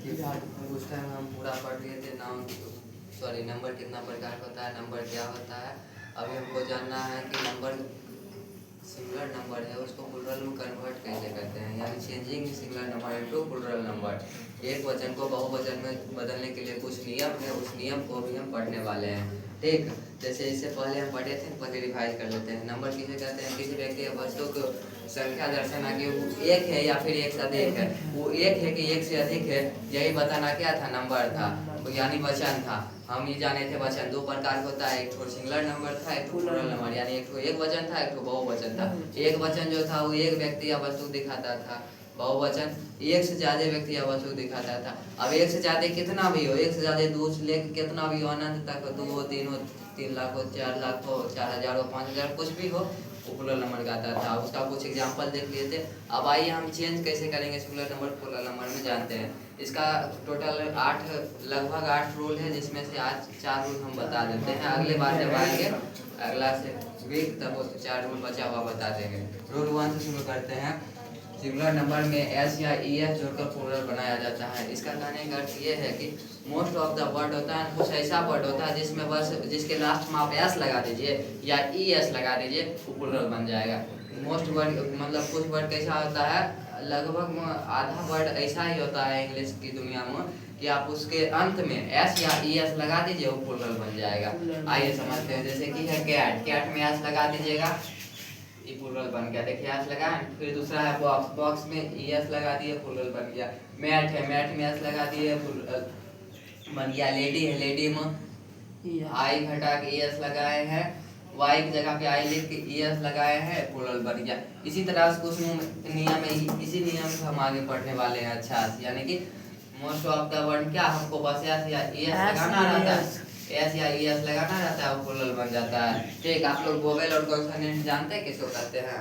उस टाइम हम पूरा पढ़ लिए थे नंबर कितना प्रकार होता है, नंबर क्या होता है। अभी हमको जानना है कि नंबर सिंगुलर नंबर है उसको प्लूरल में कन्वर्ट कैसे करते हैं, यानी changing singular number into plural number. एक वचन को बहुवचन में बदलने के लिए कुछ नियम है, उस नियम को भी हम पढ़ने वाले हैं। ठीक, जैसे इससे पहले हम पढ़े थे, पहले रिवाइज कर लेते हैं। नंबर किसे कहते हैं? किसी व्यक्ति या वस्तु को संख्या दर्शाना कि वो एक है या फिर एक से अधिक है। वो एक है कि एक से अधिक है, यही बताना क्या था? नंबर था, यानी वचन था। हम ये जाने थे वचन दो प्रकार होता है, एक तो सिंगुलर नंबर था, एक तो प्लूरल नंबर, यानी एक तो एक वचन था, एक तो बहुवचन था। एक वचन जो था वो एक व्यक्ति या वस्तु दिखाता था, बहुवचन एक से ज्यादा व्यक्ति या वस्तु दिखाता था। अब एक से ज्यादा कितना भी हो, एक से ज्यादा दो से लेकर कितना भी हो, अनंत तक, 2 3 हो, 3 लाख हो, 4 लाख हो, 4000 हो, 5000, कुछ भी हो, वो प्लूरल नंबर का आता था। उसका कुछ एग्जाम्पल देख लिए थे। अब आइए हम चेंज कैसे करेंगे सिंगुलर नंबर प्लूरल नंबर में, जानते हैं। इसका टोटल लगभग 8 रूल है, जिसमें से आज 4 रूल हम बता देते हैं। अगले बार जब आएंगे अगला से वीक तब वो 4 रूल बचा हुआ बता देंगे। रूल 1 से शुरू करते हैं। सिंगुलर नंबर में एस या ई एस जोड़कर प्लूरल बनाया जाता है। इसका कहने का अर्थ ये है कि मोस्ट ऑफ द वर्ड होता है, कुछ ऐसा वर्ड होता है जिसमें बस जिसके लास्ट में आप एस लगा दीजिए या ई एस लगा दीजिए, वो प्लूरल बन जाएगा। मोस्ट वर्ड मतलब कुछ वर्ड कैसा होता है, लगभग आधा वर्ड ऐसा ही होता है इंग्लिश की दुनिया में कि आप उसके अंत में एस या ई एस लगा दीजिए, वो प्लूरल बन जाएगा। आइए समझते हैं। जैसे कि है कैट, कैट में एस लगा दीजिएगा, ये प्लूरल बन गया। देखिए एस लगाएं। फिर दूसरा है बॉक्स, बॉक्स में ई एस लगा दिए, प्लूरल बन गया। मैट है, मैट में एस लगा दिए, प्लूरल बन गया। लेडी है, लेडी में आई घटा के ई एस लगाए हैं, वाई की जगह पे आई लिख के ई एस लगाए हैं, प्लूरल बन गया। इसी तरह से कुछ नियम है, इसी नियम से हम आगे पढ़ने वाले हैं। अच्छा, यानी कि मोस्ट ऑफ द वर्ड क्या हमको बस एस या ई एस लगाना रहता है, एस या ई एस लगाना रहता है, वो प्लूरल बन जाता है। ठीक, आप लोग वोवेल और कॉन्सोनेंट जानते हैं किसको कहते हैं?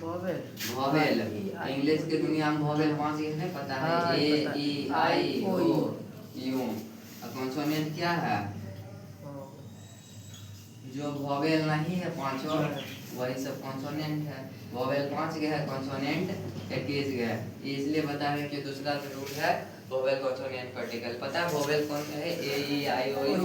वोवेल। इंग्लिश की दुनिया में वोवेल 5 है, पता है? ए ई आई ओ यू। और कॉन्सोनेंट क्या है? जो वोवेल नहीं है पांचों, वही सब कॉन्सोनेंट है। वोवेल 5 के है, कॉन्सोनेंट 21 के है। इसलिए बता रहे कि दूसरा रूल है वोवेल कॉन्सोनेंट पार्टिकल। पता है वोवेल कौन सा है? ए ई आई ओ यू।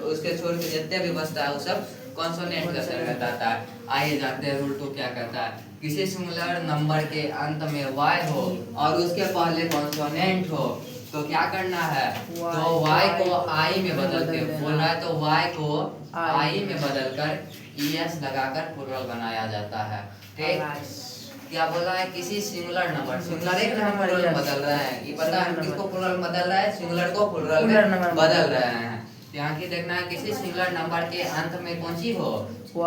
उसके छोड़ के जितने भी बचता है वो सब कॉन्सोनेंट का अंतर्गत आता है। आइए जानते हैं रूल 2 क्या कहता है। किसी सिंगुलर नंबर के अंत में वाई हो और उसके पहले कॉन्सोनेंट हो तो क्या करना है? तो y को i में बदल के, बोल रहा है तो y को i में बदलकर es लगाकर प्लूरल बनाया जाता है। ठीक, क्या बोला है? किसी सिंगुलर नंबर, सिंगुलर एक हम प्लूरल बदल रहे हैं। ये पता है किसको प्लूरल बदल रहा है? सिंगुलर को प्लूरल में बदल रहे हैं। यहाँ की देखना है किसी सिंगुलर नंबर के अंत में कौन सी हो? y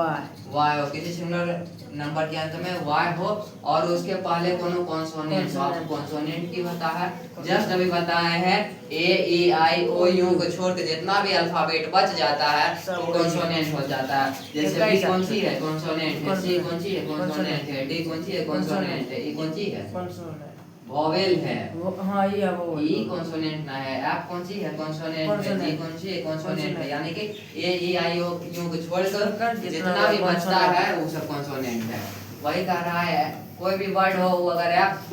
हो। किसी सिंगुलर नंबर के अंत में y हो और उसके पहले कोनो कॉन्सोनेंट हो। आपको कॉन्सोनेंट की होता है, जस्ट अभी बताए हैं, ए ई आई ओ यू को छोड़ के जितना भी अल्फाबेट बच जाता है वो कॉन्सोनेंट हो जाता है। जैसे बी कौन सी है? कॉन्सोनेंट है। सी कौन सी है? कॉन्सोनेंट है। डी कौन सी है? कॉन्सोनेंट है। ई कौन सी है? वोवेल है। हाँ, ये है वो। ई कॉन्सोनेंट ना है। एफ कौन सी है? कॉन्सोनेंट है। जी कौन सी है? कॉन्सोनेंट है। यानी कि ए ई आई ओ यू को छोड़कर जितना भी बचता है वो सब कॉन्सोनेंट है। वही कह रहा है कोई भी वर्ड हो, अगर एफ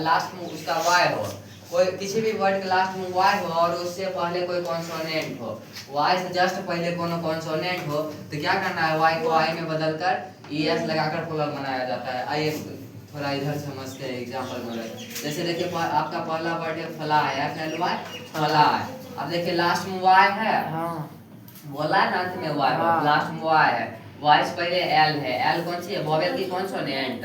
लास्ट में उसका वाई हो, कोई किसी भी वर्ड के लास्ट में वाई हो और उससे पहले कोई कॉन्सोनेंट हो, वाई से जस्ट पहले कोनो कॉन्सोनेंट हो, तो क्या करना है? वाई को आई में बदलकर ई एस लगाकर प्लूरल बनाया जाता है। आइए थोड़ा इधर समझते हैं एग्जाम्पल में। जैसे देखिए आपका पहला वर्ड है fly, F L Y, fly. अब देखिए लास्ट में वाई है, बोला है ना अंत में वाई, लास्ट में वाई है, वाई से पहले एल है। एल कौन सी है? वोवेल की कॉन्सोनेंट,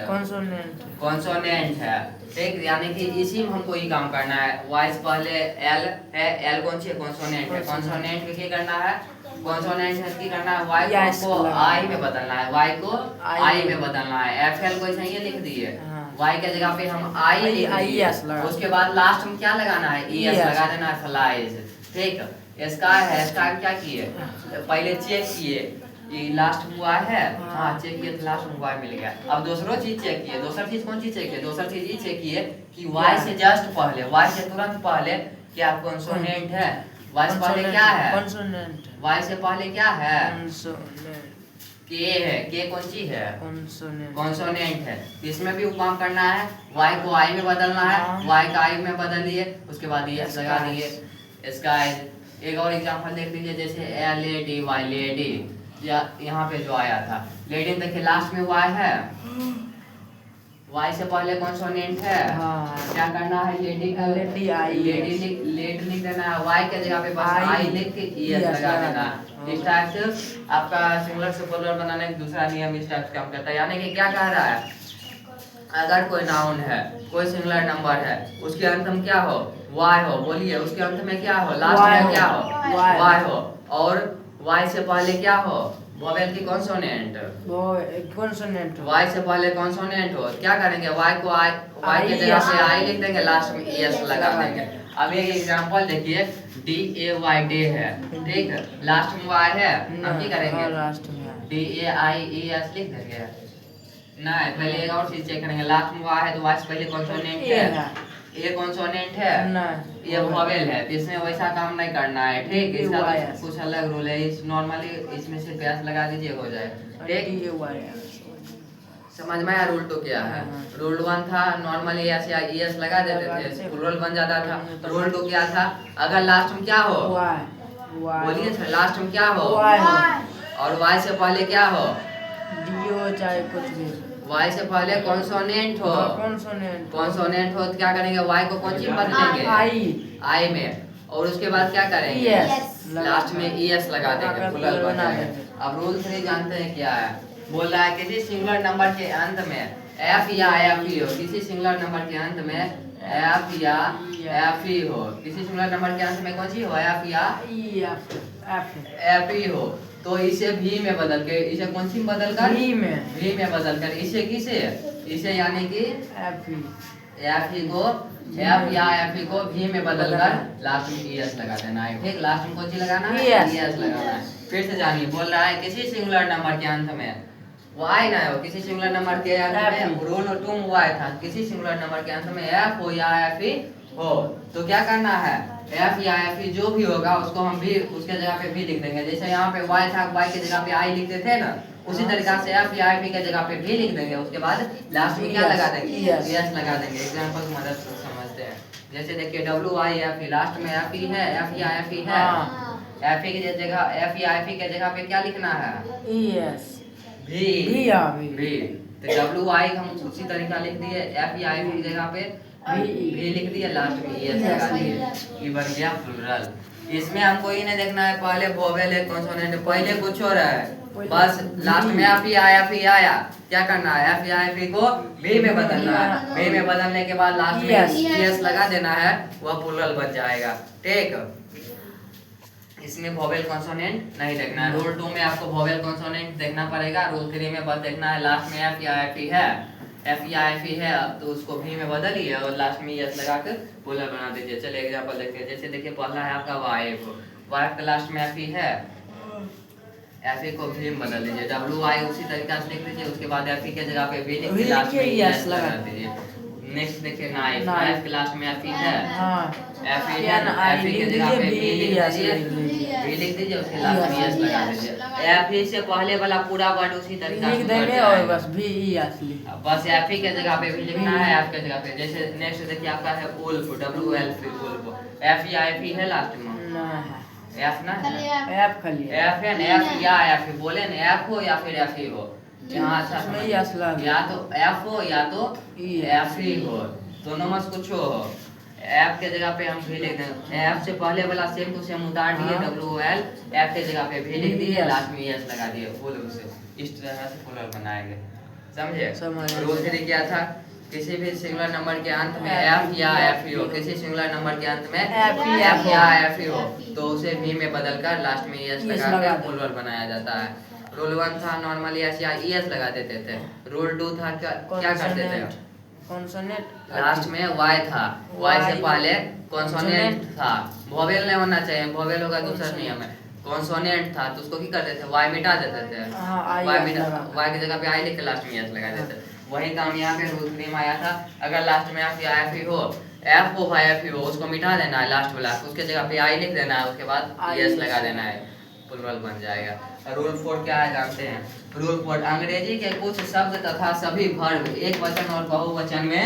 कॉन्सोनेंट है। ठीक, यानी कि इसी में हमको ये काम करना है। वाई से पहले एल है, एल कौन सी है? कॉन्सोनेंट है। कॉन्सोनेंट में क्या करना है? कॉन्सोनेंट है की करना है, वाई को आई में बदलना है, वाई को आई में बदलना है। एफ एल को ऐसे ही लिख दिए, वाई के जगह पे हम आई लिख दिए। उसके बाद लास्ट में क्या लगाना है? ई एस लगा देना है, फ्लाइज। ठीक, स्काई है, स्काई क्या किए? पहले चेक किए ये लास्ट में हुआ है, हाँ चेक किए तो लास्ट में वाई मिल गया। अब दूसरों चीज चेक किए, दूसरा चीज कौन सी चेक किए? दूसरा चीज ये चेक किए कि वाई से जस्ट पहले, वाई से तुरंत पहले क्या कॉन्सोनेंट है? वाई से पहले क्या है? वाई से पहले क्या है? के है, के कौन सी है? कॉन्सोनेंट। कॉन्सोनेंट है। इसमें भी काम करना है, वाई को आई में बदलना है, वाई का आई में बदल दिए, उसके बाद ये लगा दिए। इसका एक और एग्जांपल देख लीजिए, जैसे लेडी वाई लेडी, या यहाँ पे जो आया था लेडी, देखिए लास्ट में वाई है, वाई से पहले कॉन्सोनेंट है। क्या करना है, लेडी का लेडी आई, लेट लिख देना है, वाई के जगह पे बस आई लिख के ईएस लगा देना। इस टाइप से आपका सिंगुलर से प्लूरल बनाने का दूसरा नियम इस टाइप से काम करता है। यानी कि क्या कह रहा है, अगर कोई नाउन है, कोई सिंगुलर नंबर है, उसके अंत में क्या हो, वाई हो, बोलिए उसके अंत में क्या हो, लास्ट में क्या हो, वाई हो, और वाई से पहले क्या हो, वोवेल की कॉन्सोनेंट, कॉन्सोनेंट, वाई से पहले कॉन्सोनेंट हो, क्या करेंगे, वाई को आई, वाई के जगह पे आई लिख देंगे, लास्ट में एस लगा देंगे। अब एक एग्जांपल देखिए, डी ए वाई डे है, ठीक है, लास्ट में वाई है, हम क्या करेंगे, लास्ट में D A I E S लिख देंगे। नहीं, पहले एक और चीज चेक करेंगे, लास्ट में वाई है तो वाई से पहले कॉन्सोनेंट है, ये कॉन्सोनेंट है, ये वोवेल है, तो इसमें वैसा काम नहीं करना है, ठीक। इसका तो कुछ अलग रूल है, इस नॉर्मली इसमें से प्यास लगा दीजिए, हो जाए, ठीक। समझ में आया रूल तो क्या है? रूल 1 था नॉर्मली ऐसे एस लगा देते थे, प्लूरल बन जाता था। रूल 2 क्या था, अगर लास्ट में क्या हो, बोलिए सर, लास्ट में क्या हो, और वाई से पहले क्या हो, डी हो चाहे कुछ भी, वाई से पहले कॉन्सोनेंट हो, कॉन्सोनेंट हो तो क्या करेंगे, वाई को कौन सी बदलेंगे, आई में, और उसके बाद क्या करेंगे, लास्ट में ईएस लगा देंगे, प्लूरल बन जाएगा। अब रूल 3 जानते हैं क्या है, बोल रहा है किसी सिंगुलर नंबर के अंत में एफ या एफ ही हो, किसी सिंगुलर नंबर के अंत में एफ या एफ ही हो, किसी सिंगुलर नंबर के अंत में कौन सी हो, एफ या एफ ही हो, तो इसे भी में बदल के, इसे कौन सी बदल कर, भी में बदल कर, इसे किसे, इसे यानी कि एफ ही को, एफ या एफ ही को भी में बदल कर लास्ट में ईएस लगा देना है, ठीक। लास्ट में कौन सी लगाना है, ईएस लगाना है। फिर से जानिए, बोल रहा है किसी सिंगुलर नंबर के अंत में वाई ना हो, किसी सिंगुलर नंबर के अंत में रूल 2 में वाई था, किसी सिंगुलर नंबर के अंत में एफ हो या एफ ही हो, तो क्या करना है, एफ या एफ ही जो भी होगा उसको हम भी उसके जगह पे भी लिख देंगे। जैसे यहाँ पे वाई था, वाई के जगह पे आई लिखते थे ना, उसी तरीका से एफ या एफ ही के जगह पे भी लिख देंगे, उसके बाद लास्ट में क्या लगा देंगे, एस लगा देंगे। एग्जांपल की मदद से समझते हैं, जैसे देखिए W I F he, last में एफ ही है, एफ या एफ ही है, एफ ही की जगह, एफ या एफ ही के जगह पे क्या लिखना है, ईएस भी, तो डब्ल्यू आई हम उसी तरीका लिख दिए, एफ या एफ की जगह पे भी लिख दिए, लास्ट में ईएस लगा दिए, ये बन गया प्लूरल। इसमें हमको ये नहीं देखना है पहले वोवेल है कॉन्सोनेंट, पहले कुछ हो रहा है, बस लास्ट में एफ ही आया, क्या करना है, एफ या एफ को भी में बदलना है, भी में बदलने के बाद लास्ट में ईएस लगा देना है, वह प्लूरल बन जाएगा, ठीक। इसमें वोवेल कॉन्सोनेंट नहीं देखना है। रूल 2 में आपको वोवेल कॉन्सोनेंट देखना पड़ेगा, रूल 3 में बस देखना है लास्ट में एफ या एफ है, एफ या एफ है तो उसको भी में बदलिए और लास्ट में एस लगाकर प्लूरल बना दीजिए। चलिए एग्जांपल देखते हैं, जैसे देखिए पहला है आपका वाइफ, वाइफ का लास्ट में एफ है, एफ को भी में बदल दीजिए, डब्ल्यू आई उसी तरीका से लिख लीजिए, उसके बाद एफ के जगह पे भी लिख के लास्ट में एस लगा दीजिए। नेक्स्ट देखिए नाइफ, नाइफ के लास्ट में एफ है, एफ है, एफ के जगह पे भी लिख दीजिए, उसके लास्ट में एस लगा दीजिए। एफ से पहले वाला पूरा वर्ड उसी तरीका से लिख देंगे और बस भी एस बस एफ के जगह पे भी लिखना है, एफ के जगह पे। जैसे नेक्स्ट देखिए आपका है wolf, W L F, F या एफ है लास्ट में, एफ ना, एफ खाली एफ है, एफ या एफ बोले ना, एफ हो या फिर एफ ही हो, यहाँ अच्छा या तो एफ हो या तो एफ ही हो, दोनों में कुछ हो। एफ के जगह पे हम भी लिख दें, एफ से पहले वाला सेम टू सेम उतार दिए, डब्ल्यू एल एफ के जगह पे भी लिख दिए, लास्ट में एस लगा दिए, फुल उसे इस तरह से प्लूरल बनाएंगे, समझे। रूल 3 क्या था, किसी भी सिंगुलर नंबर के अंत में एफ या एफ ही हो, किसी सिंगुलर नंबर के अंत में एफ या एफ ही हो तो उसे भी में बदलकर लास्ट में एस लगाकर प्लूरल बनाया जाता है। रूल 1 था नॉर्मली एस या ईएस लगा देते थे। रूल 2 था क्या करते थे, कॉन्सोनेंट लास्ट में वाई था, वाई से पहले कॉन्सोनेंट था, वोवेल नहीं होना चाहिए, वोवेल होगा दूसरा नियम है। कॉन्सोनेंट था तो उसको क्या करते थे, वाई मिटा देते थे, वाई की जगह पे आई लिख के लास्ट में एस लगा देते। वही काम यहाँ पे रूल 3 में आया था, अगर लास्ट में एफ या एफ ही हो, एफ हो उसको मिटा देना है लास्ट वाला, उसके जगह पे आई लिख देना है, उसके बाद एस लगा देना है, प्लुरल बन जाएगा। रूल 4 क्या है जानते हैं? रूल 4 अंग्रेजी के कुछ शब्द तथा सभी वर्ब एक वचन और बहुवचन में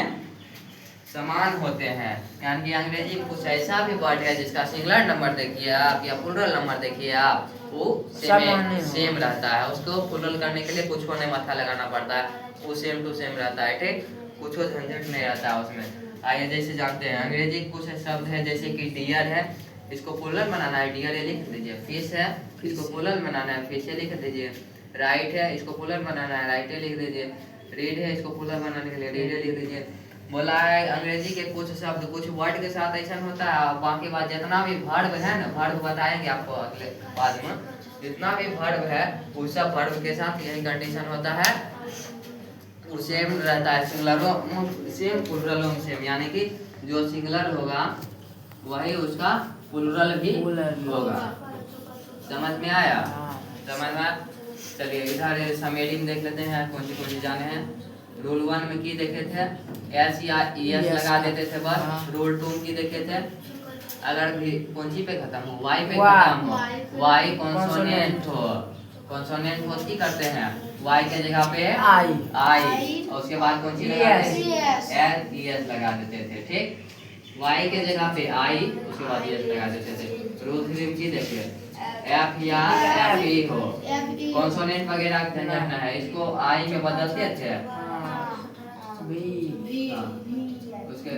समान होते हैं। यानी कि अंग्रेजी में कुछ ऐसा भी वर्ड है जिसका सिंगुलर नंबर देखिए आप या प्लुरल नंबर देखिए आप, वो सेम रहता है। उसको प्लुरल करने के लिए कुछ नहीं माथा लगाना पड़ता है, वो सेम टू सेम रहता है। ठीक, कुछ झंझट नहीं रहता है उसमें। आइए जैसे जानते हैं अंग्रेजी के कुछ शब्द है जैसे कि डियर है, इसको प्लुरल बनाना है डियर लिख दीजिए। फिश है, इसको प्लुरल बनाना है फिश लिख दीजिए। राइट है, इसको प्लुरल बनाना है राइट लिख दीजिए। रीड है, इसको प्लुरल बनाने के लिए रीड लिख दीजिए। बोला है अंग्रेजी के कुछ शब्द कुछ वर्ड के साथ ऐसा होता है, बाकी बात जितना भी वर्ब है ना, वर्ब बताएंगे आपको अगले बाद में, जितना भी वर्ब है उस सब वर्ब के साथ यही कंडीशन होता है, वो सेम रहता है। सिंगुलरों सेम प्लुरलों सेम, यानी कि जो सिंगुलर होगा वही उसका प्लुरल भी होगा। समझ में आया? समझ में? चलिए इधर समेरी में देख लेते हैं कौन सी जाने हैं। रूल 1 में की देखे थे एस या एस लगा देते थे बस। रूल 2 की देखे थे अगर भी कौन सी पे खत्म हो, वाई पे खत्म हो, वाई कॉन्सोनेंट हो, कॉन्सोनेंट हो की करते हैं वाई के जगह पे आई और उसके बाद कौन सी लगाते हैं एस लगा देते थे। ठीक, वाई के जगह पे आई उसके बाद एस लगा देते थे। रूल 3 की देखिए एफ या एफ ई हो, कॉन्सोनेंट वगैरह झंझट न है, इसको आई में बदलते थे उसके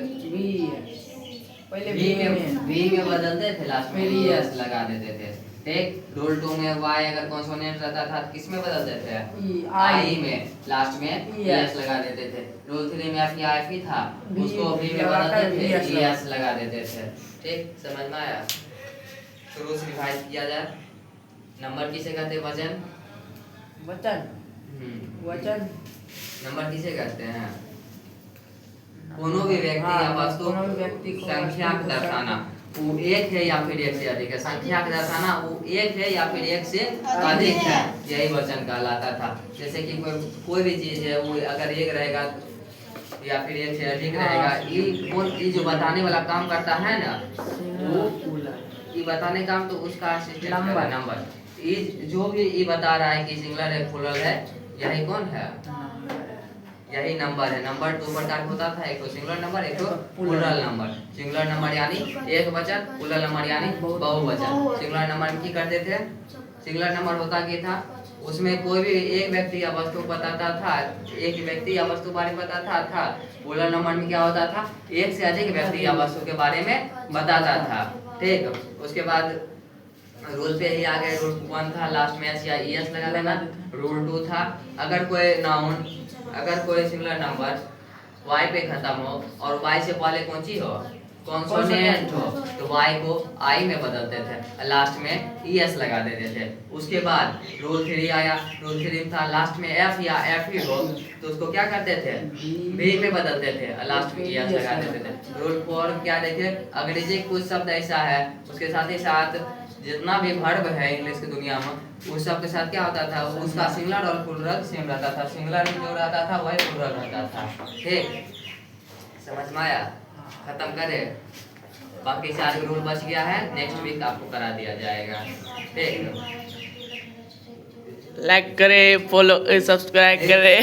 पहले वी में बदलते थे, लास्ट में एस लगा देते थे। ठीक, रूल 2 में वाई अगर कॉन्सोनेंट रहता था किस में बदलते थे? आई में, लास्ट में एस लगा देते थे। रूल 3 में एफ या एफ ई था, उसको वी में बदलते थे एस लगा देते थे। ठीक, समझ में आया? शुरू से रिवाइज किया जाए। नंबर किसे कहते हैं? वचन नंबर किसे कहते हैं? कोनो भी व्यक्ति या वस्तु को संख्या को दर्शाना, वो एक है या फिर एक से अधिक है। संख्या को दर्शाना वो एक है या फिर एक से अधिक है, यही वचन कहलाता था। जैसे कि कोई भी चीज है वो अगर एक रहेगा या फिर एक से अधिक रहेगा, ये जो बताने वाला काम करता है ना, वो ये बताने काम तो उसका नंबर जो भी ये बता रहा है कि सिंगुलर है प्लुरल है, यही कौन है? यही नंबर है। नंबर दो प्रकार होता था, एक तो सिंगुलर नंबर, एक तो प्लुरल नंबर। सिंगुलर नंबर यानी एक वचन, प्लुरल नंबर यानी बहुवचन। सिंगुलर नंबर में की करते थे? सिंगुलर नंबर होता क्या था? उसमें कोई भी एक व्यक्ति या वस्तु बताता था, एक व्यक्ति या वस्तु बारे में बताता था। प्लुरल नंबर में क्या होता था? एक से अधिक व्यक्ति या वस्तु के बारे में बताता था। ठीक, उसके बाद रूल पे ही आ गए। रूल 1 था लास्ट में एस या एस लगा देना। रूल 2 था अगर कोई नाउन, अगर कोई सिंगुलर नंबर वाई पे खत्म हो और वाई से पहले कौन सी हो? कॉन्सोनेंट हो, तो वाई को आई में बदलते थे, लास्ट में एस लगा देते थे। उसके बाद रूल 3 आया। रूल 3 था लास्ट में एफ या एफ ई हो तो उसको क्या करते थे? बी में बदलते थे, लास्ट में एस लगा देते थे। रूल 4 क्या देखे? अंग्रेजी कुछ शब्द ऐसा है उसके साथ ही साथ जितना भी वर्ब है इंग्लिश की दुनिया में उस सब के साथ क्या होता था? उसका सिंगुलर और प्लुरल सेम रहता था। सिंगुलर में जो रहता था वही प्लुरल रहता था। ठीक, समझ में आया? खत्म करे, बाकी 4 रूल बच गया है, नेक्स्ट वीक आपको करा दिया जाएगा। ठीक, लाइक करें, फॉलो सब्सक्राइब करें।